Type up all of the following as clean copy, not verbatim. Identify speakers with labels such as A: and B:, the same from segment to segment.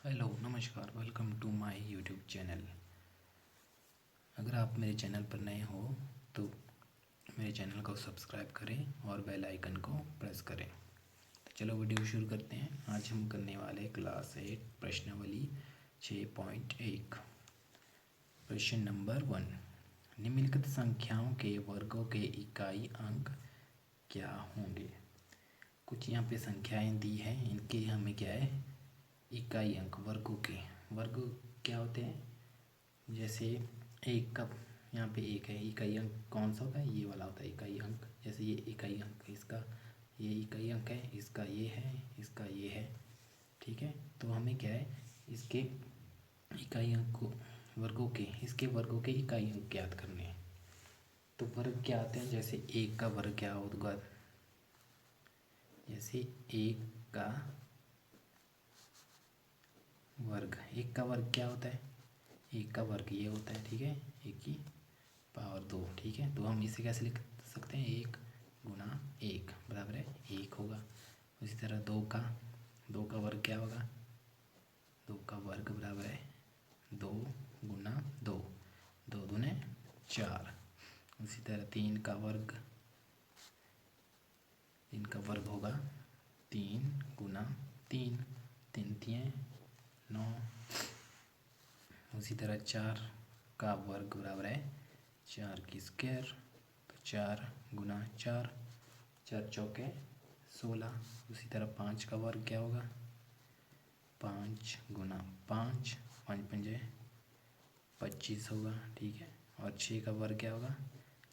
A: Hello नमस्कार, welcome to my YouTube channel. अगर आप मेरे चैनल पर नए हो तो मेरे चैनल को सब्सक्राइब करें और बेल आइकन को प्रेस करें। तो चलो वीडियो शुरू करते हैं। आज हम करने वाले क्लास 8 प्रश्नावली 6.1। प्रश्न नंबर 1, निम्नलिखित संख्याओं के वर्गों के इकाई अंक क्या होंगे। कुछ यहाँ पे संख्याएं दी हैं, इनके हमें क्या है इकाई अंक वर्गों के। वर्ग क्या होते हैं, जैसे एक का यहाँ पे एक है, इकाई अंक कौन सा होता है, ये वाला होता है इकाई अंक। जैसे ये इकाई अंक, इसका ये इकाई अंक है, इसका ये है, इसका ये है। ठीक है, तो हमें क्या है इसके इकाई अंक को वर्गों के, इसके वर्गों के इकाई अंक ज्ञात करने हैं। तो वर्ग क्या आते हैं, जैसे एक का वर्ग क्या होगा, जैसे एक का वर्ग, एक का वर्ग क्या होता है, एक का वर्ग ये होता है। ठीक है, एक की पावर 2। ठीक है, तो हम इसे कैसे लिख सकते हैं, एक गुना एक बराबर है एक होगा। उसी तरह दो का वर्ग क्या होगा, दो का वर्ग बराबर है दो गुना दो, दो दूने चार। उसी तरह तीन का वर्ग होगा तीन गुना तीन, तीन तिये 9। उसी तरह चार का वर्ग बराबर है चार की स्क्वायर, तो चार गुना चार, चार चौके 16। उसी तरह पाँच का वर्ग क्या होगा, पाँच गुना पाँच, पाँच पंजे 25 होगा। ठीक है, और छः का वर्ग क्या होगा,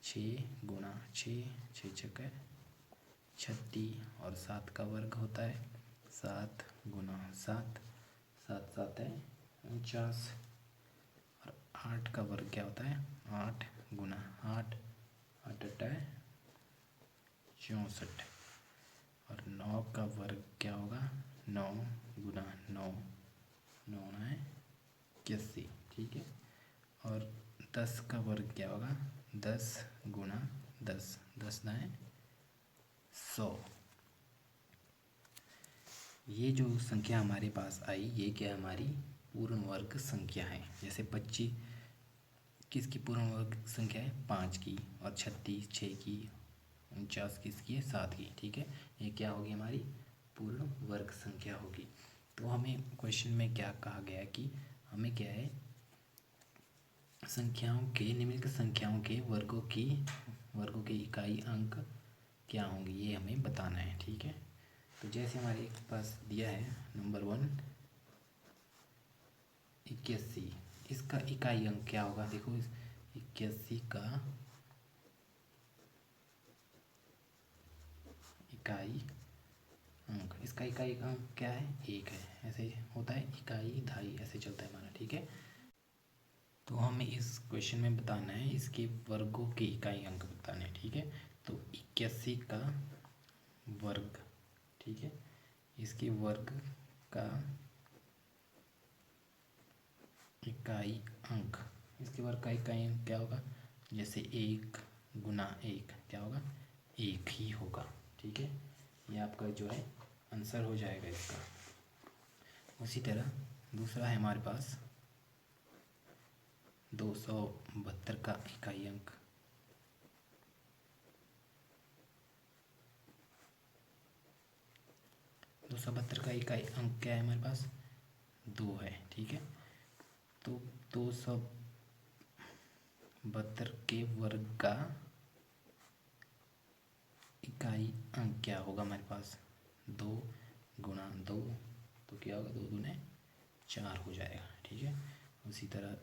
A: छः गुना छः, छः छक्के 36। और सात का वर्ग होता है सात गुना सात, सात सात है 49। और आठ का वर्ग क्या होता है, आठ गुना आठ, आठ अट्ठा है 64। और नौ का वर्ग क्या होगा, नौ गुना नौ, नौ है 81। ठीक है, और दस का वर्ग क्या होगा, दस गुना दस, दस ना है 100। ये जो संख्या हमारे पास आई, ये क्या हमारी पूर्ण वर्ग संख्या है। जैसे 25 किसकी पूर्ण वर्ग संख्या है, 5 की, और 36 6 की, 49 किसकी है, 7 की। ठीक है, ये क्या होगी हमारी पूर्ण वर्ग संख्या होगी। तो हमें क्वेश्चन में क्या कहा गया है कि हमें क्या है संख्याओं के, निम्नलिखित संख्याओं के वर्गों के इकाई अंक क्या होंगे, ये हमें बताना है। ठीक है, तो जैसे हमारे पास दिया है नंबर 1 81, इसका इकाई अंक क्या होगा, देखो 81 का इकाई अंक, इसका इकाई अंक क्या है, एक है। ऐसे होता है इकाई धाई, ऐसे चलता है हमारा। ठीक है, तो हमें इस क्वेश्चन में बताना है इसके वर्गों के इकाई अंक बताने हैं। ठीक है, तो 81 का वर्ग, ठीक है, इसके वर्ग का इकाई अंक, इसके वर्ग का इकाई अंक क्या होगा, जैसे एक गुना एक क्या होगा, एक ही होगा। ठीक है, ये आपका जो है आंसर हो जाएगा इसका। उसी तरह दूसरा है हमारे पास 272 का इकाई अंक, 272 का इकाई अंक क्या है हमारे पास, दो है। ठीक है, तो 272 के वर्ग का इकाई अंक क्या होगा हमारे पास, दो गुना दो, तो क्या होगा, दो दूने चार हो जाएगा। ठीक है, उसी तरह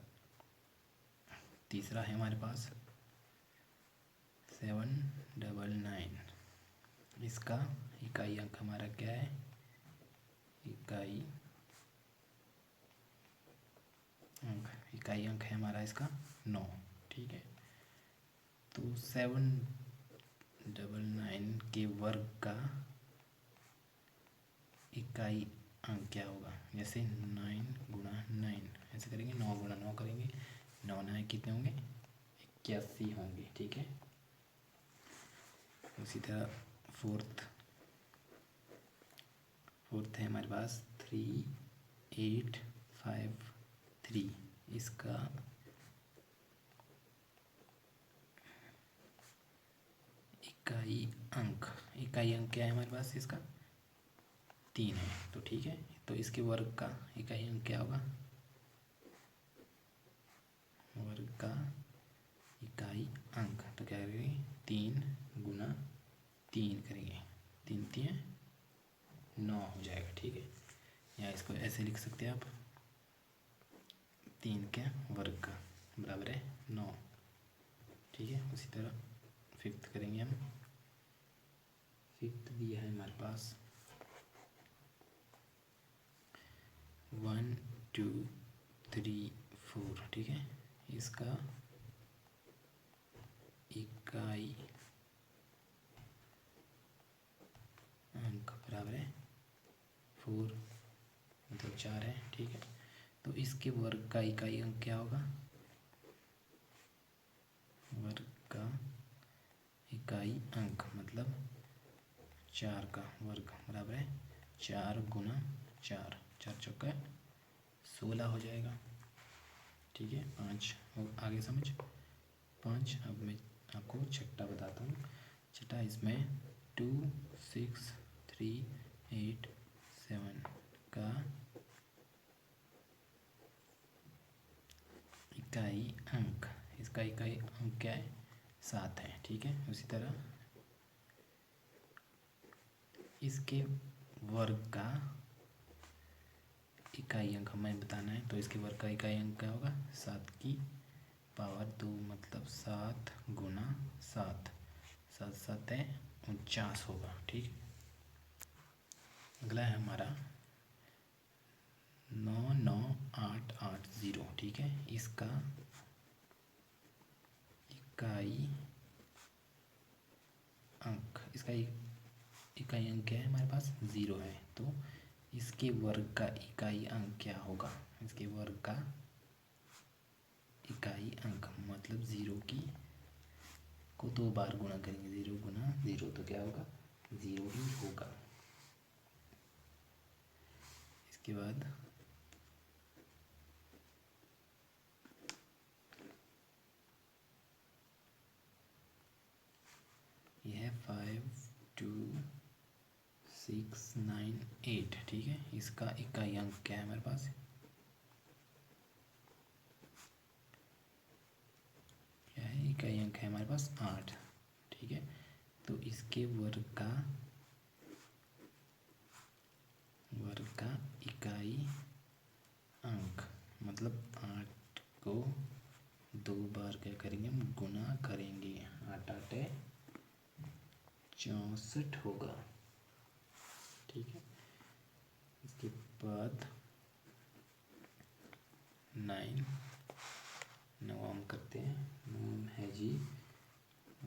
A: तीसरा है हमारे पास 799, इसका इकाई अंक हमारा क्या है, इकाई अंक है हमारा इसका 9। ठीक है, तो 799 के वर्ग का इकाई अंक क्या होगा, जैसे 9 गुना 9, ऐसे करेंगे 9 गुना 9 करेंगे, 9 9 कितने होंगे 81 होंगे। ठीक है, उसी तरह फोर्थ है हमारे पास 3 853 इसका इकाई अंक क्या है हमारे पास, इसका 3 है। तो ठीक है, तो इसके वर्ग का इकाई अंक क्या होगा, वर्ग का इकाई अंक तो क्या करेंगे, 3 गुना 3 करेंगे, 3 3 9 हो जाएगा। ठीक है, या इसको ऐसे लिख सकते हैं आप, 3 के वर्ग का बराबर है 9। ठीक है, उसी तरह फिफ्थ करेंगे हम। फिफ्थ दिया है हमारे पास 1 2 3 4। ठीक है, इसका इकाई अंक बराबर है 4 मतलब 4 है। ठीक है, तो इसके वर्ग का इकाई अंक क्या होगा, वर्ग का इकाई अंक मतलब 4 का वर्ग बराबर है 4 गुना 4, 4 चौका 16 हो जाएगा। ठीक है, 5 आगे समझ 5। अब मैं आपको छठा बताता हूँ। छठा इसमें 2 6 3 8 7 का इकाई अंक, इसका इकाई अंक क्या है, 7 है। ठीक है, उसी तरह इसके वर्ग का इकाई अंक हमें बताना है, तो इसके वर्ग का इकाई अंक क्या होगा, 7 की पावर 2 मतलब 7 गुना 7, 7 7 है 49 होगा। ठीक, अगला है हमारा 99880। ठीक है, इसका इकाई अंक, इसका इकाई अंक क्या है हमारे पास, 0 है। तो इसके वर्ग का इकाई अंक क्या होगा, इसके वर्ग का इकाई अंक मतलब 0 की को 2 बार गुणा करेंगे, 0 गुना 0 तो क्या होगा, 0 ही होगा। इसके बाद यह 5 2 6 9 8। ठीक है, इसका इकाई अंक क्या है हमारे पास, क्या है, इकाई अंक है हमारे पास 8। ठीक है, तो इसके वर्ग का इकाई अंक मतलब 8 को 2 बार क्या करेंगे, हम गुना करेंगे, 8 8 64 होगा। ठीक है, इसके बाद 9 हम करते हैं, 9 है जी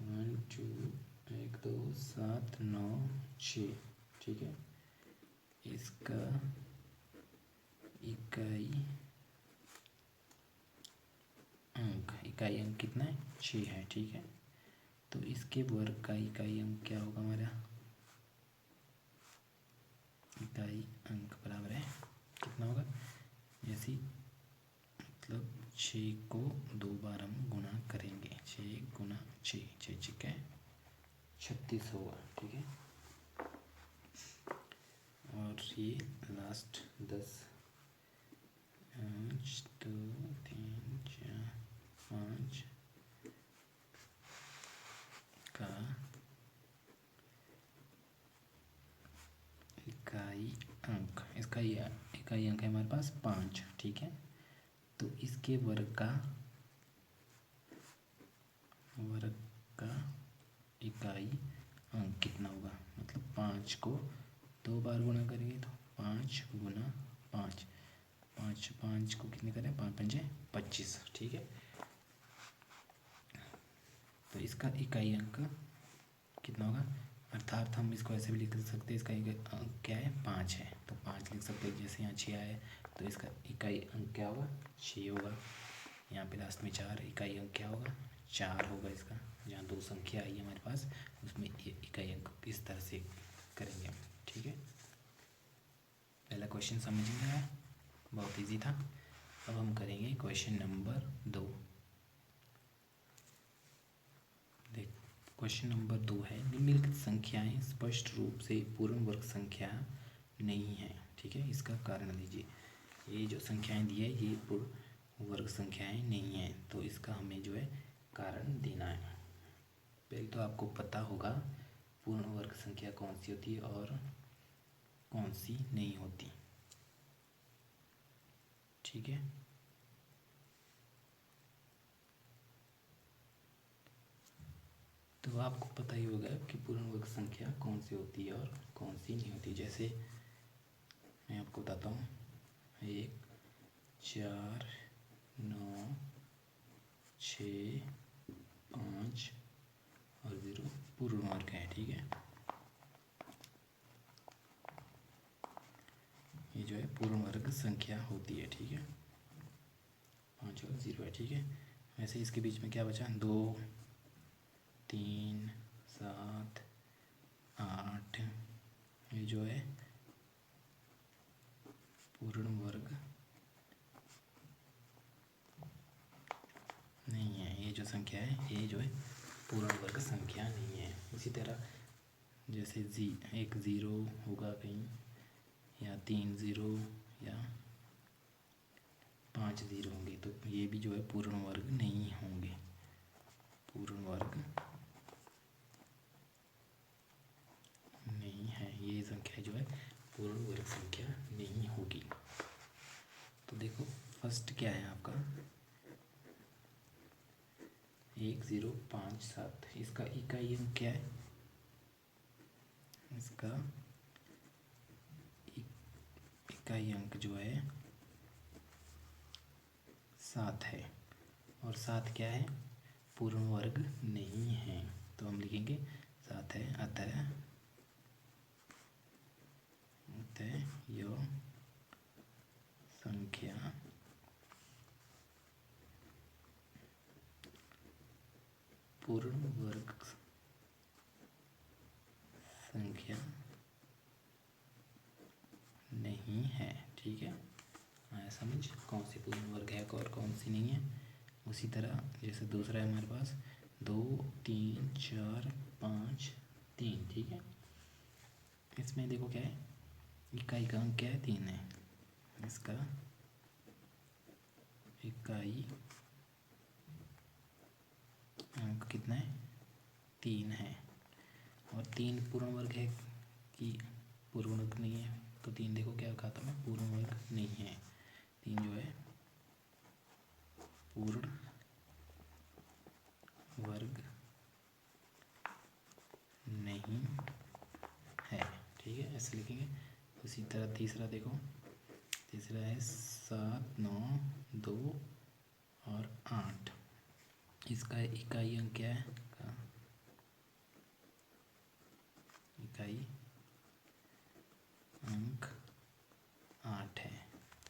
A: 1 2 1 2 7 9 6। ठीक है, इसका इकाई अंक कितना है, 6 है। ठीक है, तो इसके वर्ग का इकाई अंक क्या होगा, हमारा इकाई अंक बराबर है कितना होगा, जैसे मतलब 6 को 2 बार हम गुणा करेंगे, 6 गुना 6 6 6 है 36 होगा। ठीक है, और ये लास्ट 10 5 2 3 4 5 का इकाई अंक, इसका इकाई अंक है हमारे पास 5। ठीक है, तो इसके वर्ग का इकाई अंक कितना होगा, मतलब 5 को 2 बार गुणा करेंगे तो 5 गुना 5, 5 5 को कितने करें, 5 5 25। ठीक है, तो इसका इकाई अंक कितना होगा, अर्थात हम इसको ऐसे भी लिख सकते हैं, इसका अंक क्या है, 5 है तो 5 लिख सकते हैं। जैसे यहाँ 6 आया तो इसका इकाई अंक क्या होगा, 6 होगा। यहाँ पे लास्ट में 4, इकाई अंक क्या होगा, 4 होगा इसका। जहाँ 2 संख्या आई है हमारे पास उसमें ये इकाई अंक इस तरह से करेंगे हम। ठीक है, पहला क्वेश्चन समझ में आया। बहुत इजी था। अब हम करेंगे क्वेश्चन नंबर 2। देख, क्वेश्चन नंबर 2 है, निम्नलिखित संख्याएं स्पष्ट रूप से पूर्ण वर्ग संख्या नहीं है। ठीक है, इसका कारण दीजिए। ये जो संख्याएं दी है ये पूर्ण वर्ग संख्याएं नहीं है, तो इसका हमें जो है कारण देना है। पहले तो आपको पता होगा पूर्ण वर्ग संख्या कौन सी होती है और कौन सी नहीं होती। ठीक है, तो आपको पता ही होगा कि पूर्ण वर्ग संख्या कौन सी होती है और कौन सी नहीं होती। जैसे मैं आपको बताता हूँ, 1 4 9 6 5 और 0 पूर्ण वर्ग है। ठीक है, ये जो है पूर्ण वर्ग संख्या होती है। ठीक है, 5 और 0 है। ठीक है, वैसे इसके बीच में क्या बचा, 2 3 7 8, ये जो है पूर्ण वर्ग नहीं है। ये जो संख्या है ये जो है पूर्ण वर्ग संख्या नहीं है। इसी तरह जैसे एक ज़ीरो होगा कहीं, या 3 ज़ीरो या 5 ज़ीरो होंगे, तो ये भी जो है पूर्ण वर्ग नहीं होंगे। पूर्ण वर्ग नहीं है, ये संख्या जो है पूर्ण वर्ग संख्या नहीं होगी। तो देखो फर्स्ट क्या है आपका, 1 0 5 7, इसका इकाई अंक क्या है, इसका इकाई अंक जो है 7 है, और 7 क्या है, पूर्ण वर्ग नहीं है। तो हम लिखेंगे 7 है, अतः यह संख्या पूर्ण वर्ग संख्या नहीं है। ठीक है, आया समझ, कौन सी पूर्ण वर्ग है और कौन सी नहीं है। उसी तरह जैसे दूसरा है हमारे पास 2 3 4 5 3। ठीक है, इसमें देखो क्या है, इकाई का अंक क्या है, 3 है। इसका इकाई अंक कितना है, 3 है। और 3 पूर्ण वर्ग है कि पूर्ण वर्ग नहीं है, तो 3 देखो क्या कहा था मैं, पूर्ण वर्ग नहीं है। 3 जो है पूर्ण वर्ग नहीं है। ठीक है, ऐसे लिखेंगे। उसी तरह तीसरा देखो, तीसरा है 7 9 2 और 8, इसका इकाई अंक क्या है, इकाई अंक 8 है।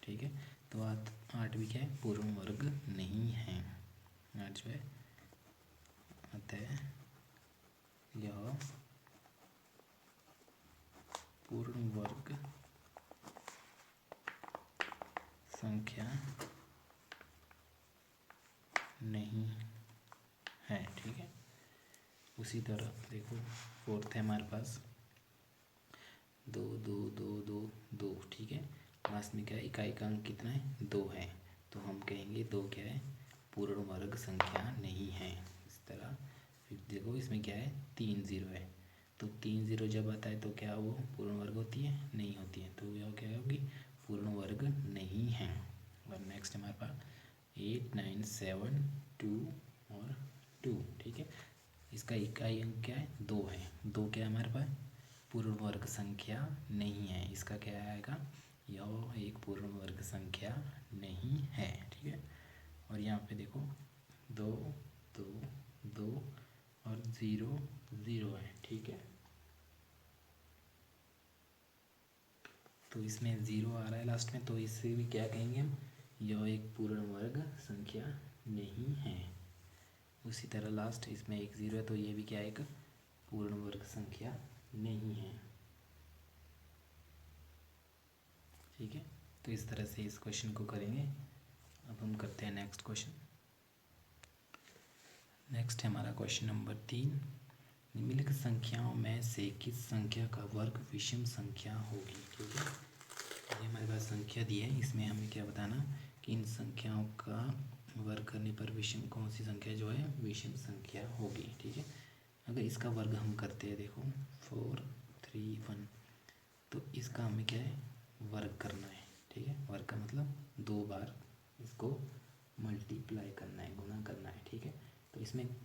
A: ठीक है, तो 8 भी क्या है, पूर्ण वर्ग नहीं है। 8 जो है, अतः यह पूर्ण वर्ग संख्या नहीं है। ठीक है, उसी तरह देखो फोर्थ है हमारे पास 2 2 2 2 2। ठीक है, लास्ट में क्या है, इकाई का अंक कितना है, 2 है, तो हम कहेंगे 2 क्या है, पूर्ण वर्ग संख्या नहीं है। इस तरह फिर देखो इसमें क्या है, 3 0 है, तो 3 0 जब आता है तो क्या वो पूर्ण वर्ग होती है, नहीं होती है, तो यह क्या होगी, पूर्ण वर्ग नहीं है। और नेक्स्ट हमारे पास 8 9 7 2 और 2। ठीक है, इसका इकाई अंक क्या है, 2 है, 2 क्या है हमारे पास, पूर्ण वर्ग संख्या नहीं है। इसका क्या आएगा, यह एक पूर्ण वर्ग संख्या नहीं है। ठीक है, और यहाँ पे देखो 2 2 2 और 0 0 है। ठीक है, तो इसमें 0 आ रहा है लास्ट में, तो इससे भी क्या कहेंगे हम, यह एक पूर्ण वर्ग संख्या नहीं है। उसी तरह लास्ट इसमें 1 0 है, तो ये भी क्या है, एक पूर्ण वर्ग संख्या नहीं है। ठीक है, तो इस तरह से इस क्वेश्चन को करेंगे। अब हम करते हैं नेक्स्ट क्वेश्चन। नेक्स्ट है हमारा क्वेश्चन नंबर 3। निम्नलिखित संख्याओं में से किस संख्या का वर्ग विषम संख्या होगी। ठीक है, ये हमारे पास संख्या दी है, इसमें हमें क्या बताना कि इन संख्याओं का वर्ग करने पर विषम कौन सी संख्या जो है विषम संख्या होगी। ठीक है, अगर इसका वर्ग हम करते हैं, देखो 4 3 1, तो इसका हमें क्या है वर्ग करना है। ठीक है, वर्ग का मतलब 2 बार इसको मल्टीप्लाई करना है, गुणा करना है। ठीक है, तो इसमें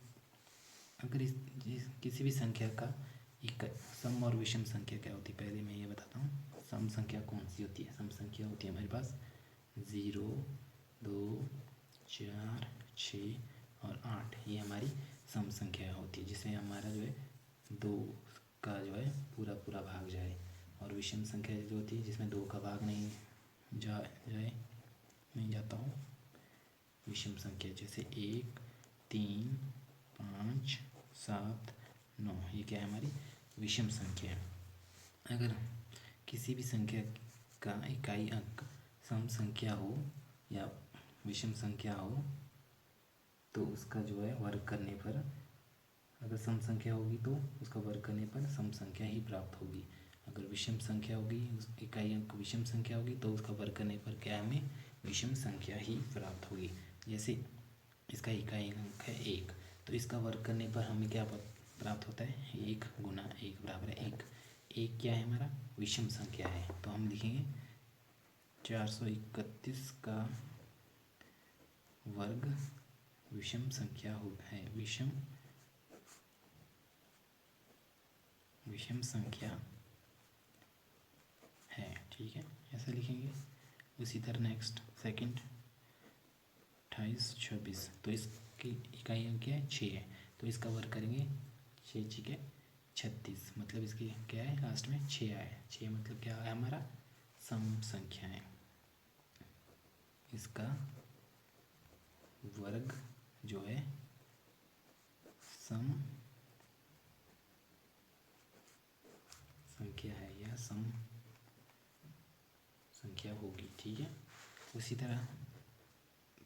A: अगर किसी भी संख्या का सम और विषम संख्या क्या होती है, पहले मैं ये बताता हूँ। सम संख्या कौन सी होती है, सम संख्या होती है हमारे पास 0 2 4 6 और 8, ये हमारी सम संख्या होती है, जिसमें हमारा जो है 2 का जो है पूरा पूरा भाग जाए। और विषम संख्या जो होती है जिसमें 2 का भाग नहीं जाता हो, विषम संख्या जैसे 1 3 5 7 9, ये क्या है हमारी विषम संख्या है। अगर किसी भी संख्या का इकाई अंक सम संख्या हो या विषम संख्या हो तो उसका जो है वर्ग करने पर, अगर सम संख्या होगी तो उसका वर्ग करने पर सम संख्या ही प्राप्त होगी। अगर विषम संख्या होगी, उस इकाई अंक विषम संख्या होगी तो उसका वर्ग करने पर क्या हमें विषम संख्या ही प्राप्त होगी। जैसे इसका इकाई अंक है 1, तो इसका वर्ग करने पर हमें क्या प्राप्त होता है, 1 गुना 1 बराबर है 1। 1 क्या है हमारा विषम संख्या है, तो हम लिखेंगे 431 का वर्ग विषम संख्या है, विषम संख्या है। ठीक है, ऐसा लिखेंगे। उसी तरह नेक्स्ट सेकंड 28 26, तो इसकी इकाई अंक क्या है 6 है, तो इसका वर्ग करेंगे 6 6 के 36, मतलब इसकी क्या है लास्ट में 6 आए। 6 मतलब क्या है हमारा सम संख्या है, इसका वर्ग जो है सम संख्या है या सम संख्या होगी। ठीक है, उसी तरह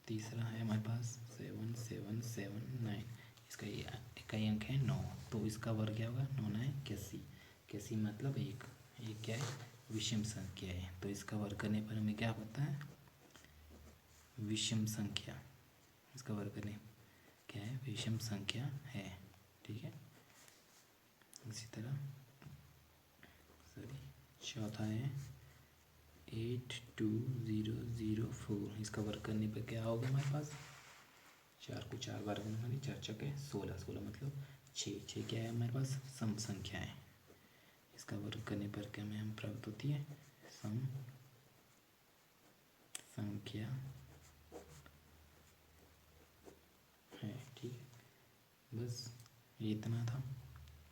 A: तीसरा है हमारे पास 7 7 7 9, इसका इकाई अंक है 9, तो इसका वर्ग क्या होगा 9 9 81, 81 मतलब 1, क्या है विषम संख्या है, तो इसका वर्ग करने पर हमें क्या पता है विषम संख्या, इसका वर्ग करने क्या है विषम संख्या है। ठीक है, इसी तरह चौथा है 82004, इसका वर्ग करने पर क्या होगा हमारे पास 4 को 4 बार गुना करें, 4 चौके 16, 16 मतलब 6 क्या है हमारे पास सम संख्या है, इसका वर्ग करने पर क्या हमें प्राप्त होती है सम संख्या है। ठीक है, बस ये इतना था,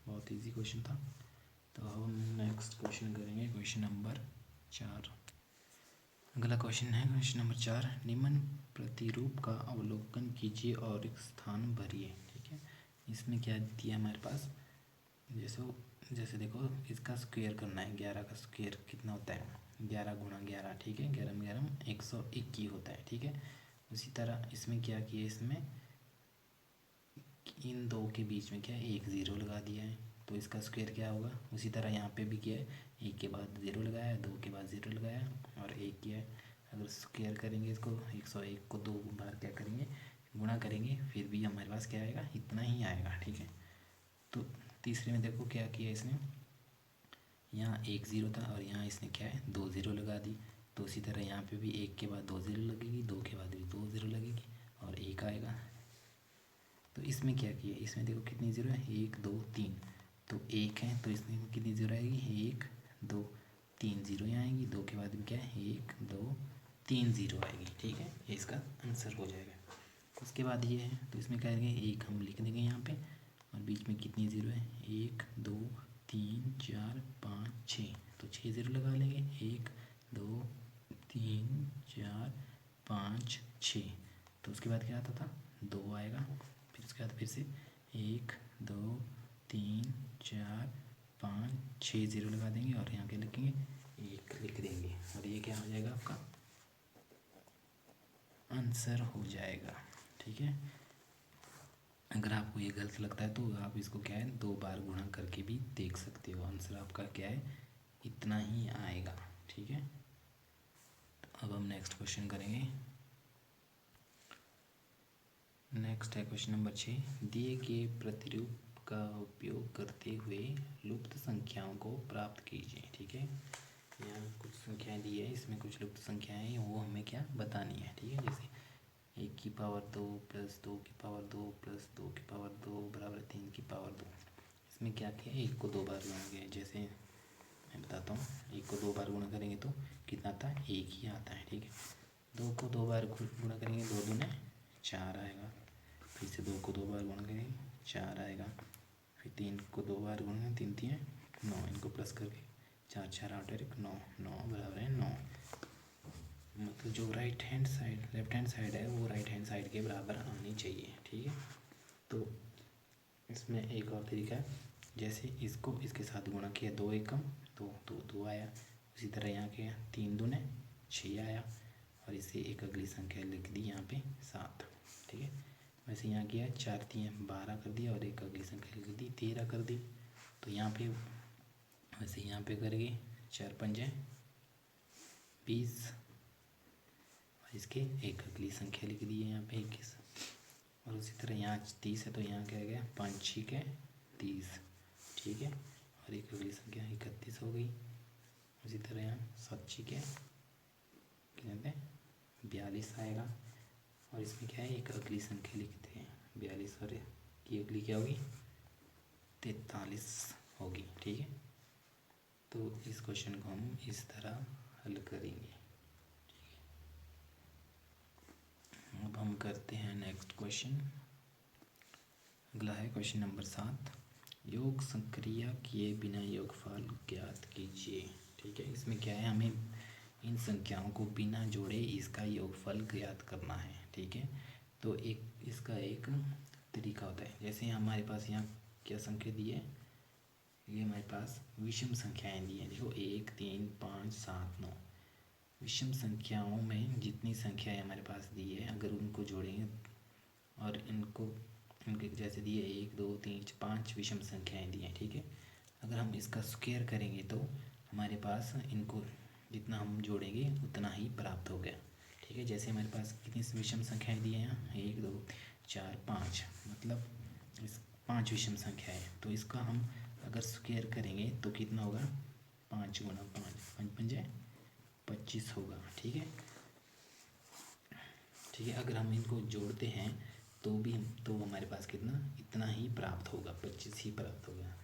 A: बहुत इजी क्वेश्चन था। तो अब हम नेक्स्ट क्वेश्चन करेंगे, क्वेश्चन नंबर 4। अगला क्वेश्चन है क्वेश्चन नंबर 4। निम्न प्रतिरूप का अवलोकन कीजिए और एक स्थान भरिए। ठीक है, इसमें क्या दिया हमारे पास, जैसे देखो इसका स्क्वायर करना है, 11 का स्क्वायर कितना होता है 11 गुणा 11। ठीक है, 11 में 11 121 होता है। ठीक है, उसी तरह इसमें क्या किया, इसमें इन दो के बीच में क्या है 1 0 लगा दिया है, तो इसका स्क्वायर क्या होगा। उसी तरह यहाँ पे भी किया है, 1 के बाद 0 लगाया, 2 के बाद 0 लगाया और 1 किया है। अगर स्क्वायर करेंगे इसको 101 को 2 बार क्या करेंगे गुणा करेंगे, फिर भी हमारे पास क्या आएगा इतना ही आएगा। ठीक है, तो तीसरे में देखो क्या किया इसने, यहाँ 1 0 था और यहाँ इसने क्या है 2 0 लगा दी, तो उसी तरह यहाँ पे भी 1 के बाद 2 0 लगेगी, 2 के बाद भी 2 0 लगेगी और 1 आएगा। तो इसमें क्या किया, इसमें देखो कितनी जीरो है 1 2 3, तो 1 है तो इसमें कितनी जीरो आएगी 1 2 3 जीरो यहाँ आएंगी, 2 के बाद भी क्या है 1 2 3 जीरो आएगी। ठीक है, ये इसका आंसर हो जाएगा। उसके बाद ये है तो इसमें क्या करेंगे 1 हम लिख देंगे यहाँ पे और बीच में कितनी जीरो है 1 2 3 4 5 6, तो 6 जीरो लगा लेंगे 1 2 3 4 5 6, तो उसके बाद क्या आता था 2 आएगा, फिर उसके बाद फिर से 1 2 3 4 5 6 जीरो लगा देंगे और यहाँ क्या लिखेंगे 1 लिख देंगे और ये क्या हो जाएगा, आपका आंसर हो जाएगा। ठीक है, अगर आपको ये गलत लगता है तो आप इसको क्या है 2 बार गुणा करके भी देख सकते हो। आंसर आपका क्या है, इतना ही आएगा। ठीक है, तो अब हम नेक्स्ट क्वेश्चन करेंगे। नेक्स्ट है क्वेश्चन नंबर 6। दिए गए प्रतिरूप का उपयोग करते हुए लुप्त संख्याओं को प्राप्त कीजिए। ठीक है, यहाँ कुछ संख्याएं दी है, इसमें कुछ लुप्त संख्याएं हैं, वो हमें क्या बतानी है। ठीक है, जैसे 1 की पावर 2 प्लस 2 की पावर 2 प्लस 2 की पावर 2 बराबर 3 की पावर 2। इसमें क्या किया है, 1 को 2 बार गुणा किया है। जैसे मैं बताता हूँ, 1 को 2 बार गुणा करेंगे तो कितना आता है, 1 ही आता है। ठीक है, 2 को 2 बार गुणा करेंगे, 2 दूने 4 आएगा। फिर से 2 को 2 बार गुणा करेंगे, 4 आएगा। फिर 3 को 2 बार गुणा करेंगे, 3 3 9, इनको प्लस करके 4 4 8 1 9, 9 बराबर है 9। मतलब जो right hand side left hand side है वो राइट हैंड साइड के बराबर आनी चाहिए। ठीक है, तो इसमें एक और तरीका है, जैसे इसको इसके साथ गुणा किया, 2 एकम 2 2 2 आया। उसी तरह यहाँ के 3 दूने 6 आया और इसे एक अगली संख्या लिख दी यहाँ पे 7। ठीक है, वैसे यहाँ किया 4 3 12 कर दिया और एक अगली संख्या लिख दी 13 कर दी। तो यहाँ पे वैसे यहाँ पे करेंगे 4 पंजे 20 और इसके एक अगली संख्या लिख दी है यहाँ पे 21। और उसी तरह यहाँ 30 है तो यहाँ क्या गया 5 6 30। ठीक है, और एक अगली संख्या 31 हो गई। उसी तरह यहाँ 7 6 कितने 42 आएगा। और इसमें क्या है, एक अगली संख्या लिखते हैं 42 और की अगली क्या होगी 43 होगी। ठीक है, तो इस क्वेश्चन को हम इस तरह हल करेंगे। अब हम करते हैं नेक्स्ट क्वेश्चन। अगला है क्वेश्चन नंबर 7। योग संक्रिया किए बिना योगफल ज्ञात कीजिए। ठीक है, इसमें क्या है, हमें इन संख्याओं को बिना जोड़े इसका योगफल ज्ञात करना है। ठीक है, तो इसका एक तरीका होता है। जैसे हमारे पास यहाँ क्या संख्या दी है, ये हमारे पास विषम संख्याएं दी हैं। देखो 1 3 5 7 9। विषम संख्याओं में जितनी संख्याएं हमारे पास दी है, अगर उनको जोड़ेंगे और इनके जैसे दिए 1 2 3 5 विषम संख्याएं दी हैं। ठीक है, अगर हम इसका स्क्वायर करेंगे तो हमारे पास इनको जितना हम जोड़ेंगे उतना ही प्राप्त हो गया। ठीक है, जैसे हमारे पास कितनी विषम संख्याएं दी हैं यहाँ 1 2 4 5, मतलब इस 5 विषम संख्या है। तो इसका हम अगर स्क्वायर करेंगे तो कितना होगा 5 गुना 5 5 पंजे 25 होगा। ठीक है, ठीक है, अगर हम इनको जोड़ते हैं तो हमारे पास कितना इतना ही प्राप्त होगा, 25 ही प्राप्त होगा।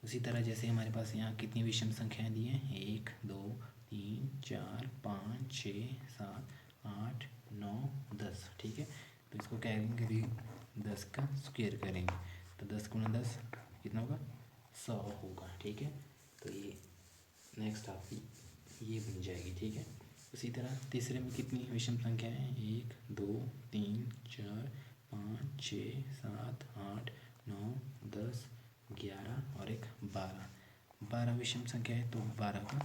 A: उसी तरह जैसे हमारे पास यहाँ कितनी विषम संख्याएं दी हैं 1 2 3 4 5 6 7 8 9 10। ठीक है, तो इसको क्या करेंगे 10 का स्क्वायर करेंगे तो 10 गुना 10 कितना होगा 100 होगा। ठीक है, तो ये नेक्स्ट आपकी ये बन जाएगी। ठीक है, उसी तरह तीसरे में कितनी विषम संख्या है 1 2 3 4 5 6 7 8 9 10 11 और एक 12 विषम संख्या है। तो 12 का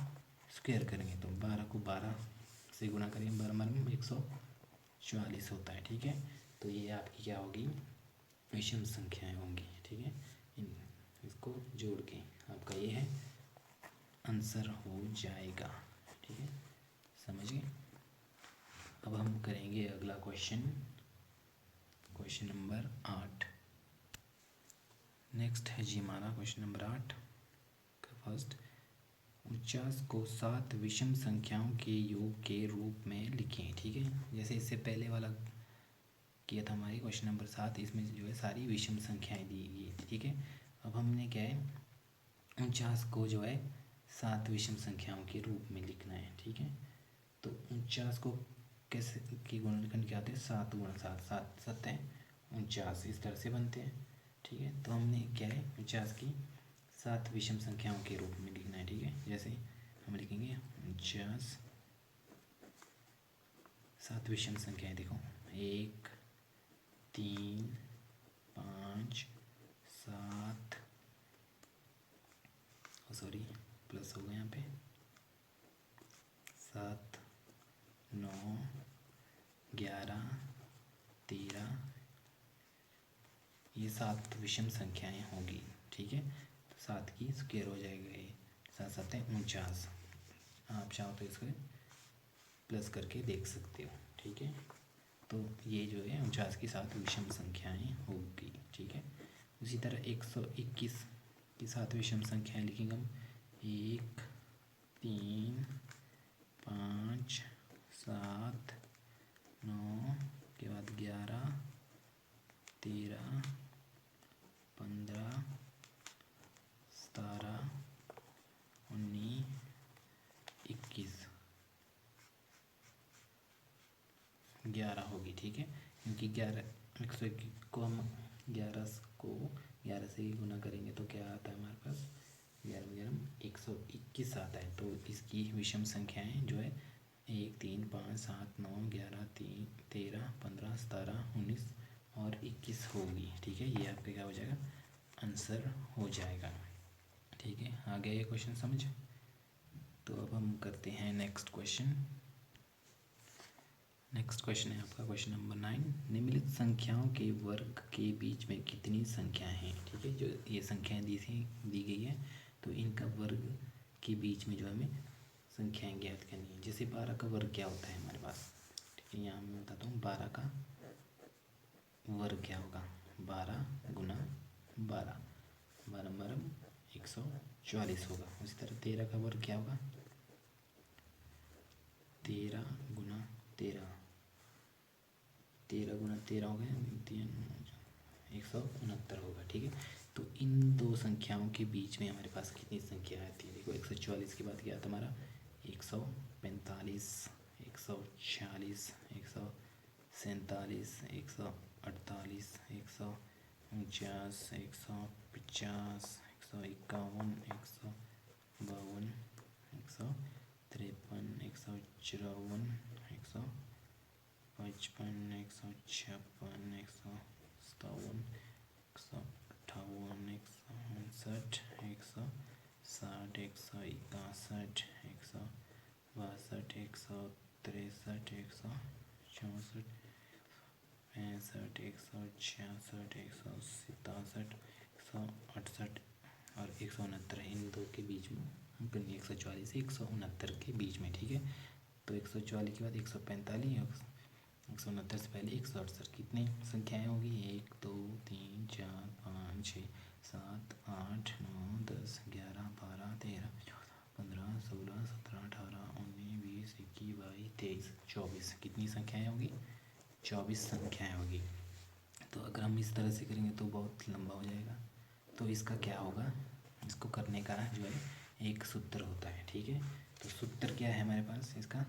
A: स्क्वायर करेंगे तो 12 को 12 से गुणा करेंगे, 12 में 144 होता है। ठीक है, तो ये आपकी क्या होगी विषम संख्याएं होंगी। ठीक है, इसको जोड़ के आपका ये है आंसर हो जाएगा। ठीक है, समझिए। अब हम करेंगे अगला क्वेश्चन, क्वेश्चन नंबर 8। नेक्स्ट है जी हमारा क्वेश्चन नंबर 8 का फर्स्ट। 49 को 7 विषम संख्याओं के योग के रूप में लिखें। ठीक है, जैसे इससे पहले वाला किया था हमारे क्वेश्चन नंबर 7, इसमें जो है सारी विषम संख्याएं दी गई थी। ठीक है, अब हमने क्या है 49 को जो है 7 विषम संख्याओं के रूप में लिखना है। ठीक है, तो 49 को कैसे की गुणनखंड क्या होते हैं 7 गुणा 7 7 7 है 49, इस तरह से बनते हैं। ठीक है, तो हमने क्या है 49 की 7 विषम संख्याओं के रूप में लिखना है। ठीक है, जैसे हम लिखेंगे 49 7 विषम संख्याएं, देखो 1 3 5 7 सॉरी प्लस हो गया यहाँ पे 7, 9, 11, 13, ये 7 विषम संख्याएं होगी। ठीक है, तो 7 की स्क्वायर हो जाएगा ये, 7 7 है 49। आप चाहो तो इसको प्लस करके देख सकते हो। ठीक है, तो ये जो है 49 की 7 विषम संख्याएं होगी। ठीक है, उसी तरह 121 की 7 विषम संख्याएं लिखेंगे हम। 1, 3, 5, 7, 9 के बाद 11, 13, 15, 17, 19, 21, 11 होगी। ठीक है, क्योंकि 121 को हम 11 से ही गुना करेंगे तो क्या आता है हमारे पास, 121 आता है। तो इसकी विषम संख्याएं जो है 1, 3, 5, 7, 9, 11, 13, 15, 17, 19 और 21 होगी। ठीक है, ये आपका क्या हो जाएगा, आंसर हो जाएगा। ठीक है, आ गया ये क्वेश्चन समझ। तो अब हम करते हैं नेक्स्ट क्वेश्चन। नेक्स्ट क्वेश्चन है आपका क्वेश्चन नंबर 9। निम्नलिखित संख्याओं के वर्ग के बीच में कितनी संख्याएं हैं। ठीक है, जो ये संख्याएं दी गई है, तो इनका वर्ग के बीच में जो हमें संख्याएं ज्ञात करनी है। जैसे 12 का वर्ग क्या होता है हमारे पास। ठीक है, यहाँ मैं बताता हूँ 12 का वर्ग क्या होगा। 12 गुना 12, 12 12 144 होगा। उसी तरह 13 का वर्ग क्या होगा, 13 गुना 13, 13 गुना 13 हो गया 169 होगा। ठीक है, तो इन दो संख्याओं के बीच में हमारे पास कितनी संख्या आती है। देखो 144 के बाद क्या आता है हमारा, 145, 146, 147, 148, 149, 150, 151, 152, 153, 154, 155, 156, 157, 158, 159, 160, 161, 162, 163, 164, 165, 166, 167, 168 और 169। इन दो के बीच में हम करेंगे 144 से 169 के बीच में। ठीक है, तो 144 के बाद 145, 169 से पहले 168। कितनी संख्याएं होगी, 1, 2, 3, 4, 5, 6, 7, 8, 9, 10, 11, 12, 13, 14, 15, 16, 17, 18, 19, 20, 21, 22, 23, 24। कितनी संख्याएं होगी, 24 संख्याएं होगी। तो अगर हम इस तरह से करेंगे तो बहुत लंबा हो जाएगा। तो इसका क्या होगा, इसको करने का जो है एक सूत्र होता है। ठीक है, तो सूत्र क्या है हमारे पास, इसका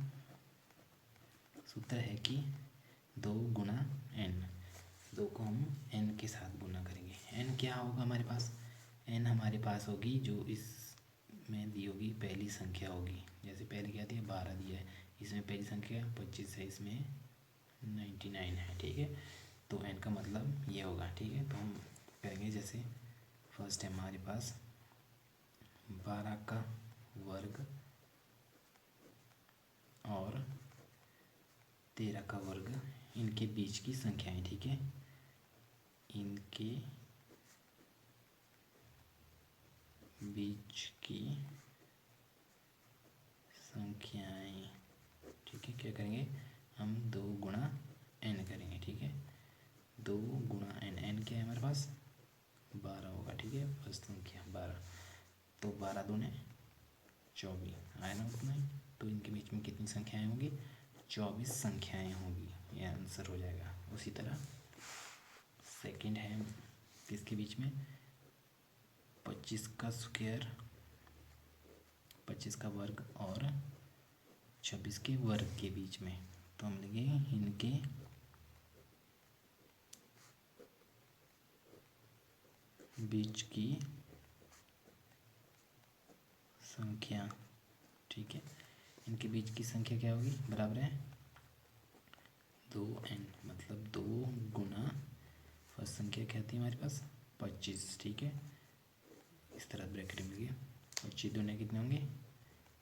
A: सूत्र है कि 2 गुना n। 2 को हम n के साथ गुना करेंगे। n क्या होगा हमारे पास, n हमारे पास होगी जो इसमें दी होगी पहली संख्या होगी। जैसे पहले क्या दिया, 12 दिया है, इसमें पहली संख्या 25 है, इसमें 99 है। ठीक है, तो n का मतलब ये होगा। ठीक है, तो हम करेंगे, जैसे फर्स्ट है हमारे पास 12 का वर्ग और 13 का वर्ग, इनके बीच की संख्याएं। ठीक है, इनके बीच की संख्याएं। ठीक है, क्या करेंगे हम, 2 गुणा n करेंगे। ठीक है, 2 गुणा n, n क्या है हमारे पास 12 होगा। ठीक है, फर्स्ट संख्या 12, तो 12 दूने 24 आया ना उतना ही। तो इनके बीच में कितनी संख्याएं होंगी, 24 संख्याएं होंगी, ये आंसर हो जाएगा। उसी तरह सेकंड है किसके बीच में, 25 का स्क्वायर, 25 का वर्ग और 26 के वर्ग के बीच में। तो हम लिखेंगे इनके बीच की संख्या। ठीक है, इनके बीच की संख्या क्या होगी, बराबर है 2n, मतलब 2 गुना फर्स्ट संख्या क्या थी हमारे पास 25। ठीक है, इस तरह ब्रैकेट में गया, 25 दूने कितने होंगे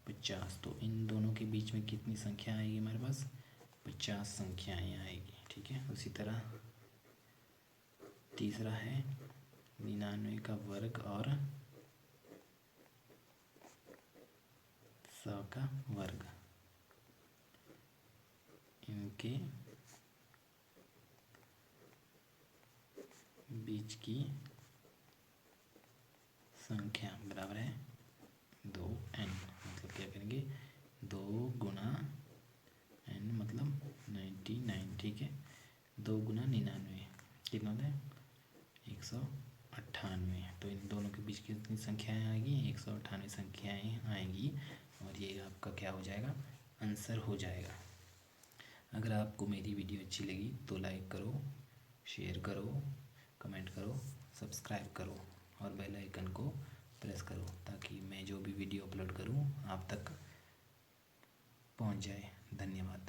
A: 50। तो इन दोनों के बीच में कितनी संख्या आएगी हमारे पास? 50 संख्याएँ आएगी। ठीक है, उसी तरह तीसरा है 99 का वर्ग और 100 का वर्ग, इनके बीच की संख्या बराबर है 2n। मतलब क्या करेंगे, 2 गुना n मतलब 99। ठीक है, 2 गुना 99 कितना होता है? 198। तो इन दोनों के बीच कितनी संख्याएँ आएगी? 198 संख्याएँ आएंगी और ये आपका क्या हो जाएगा? आंसर हो जाएगा। अगर आपको मेरी वीडियो अच्छी लगी तो लाइक करो, शेयर करो, कमेंट करो, सब्सक्राइब करो और बेल आइकन को प्रेस करो ताकि मैं जो भी वीडियो अपलोड करूं आप तक पहुंच जाए। धन्यवाद।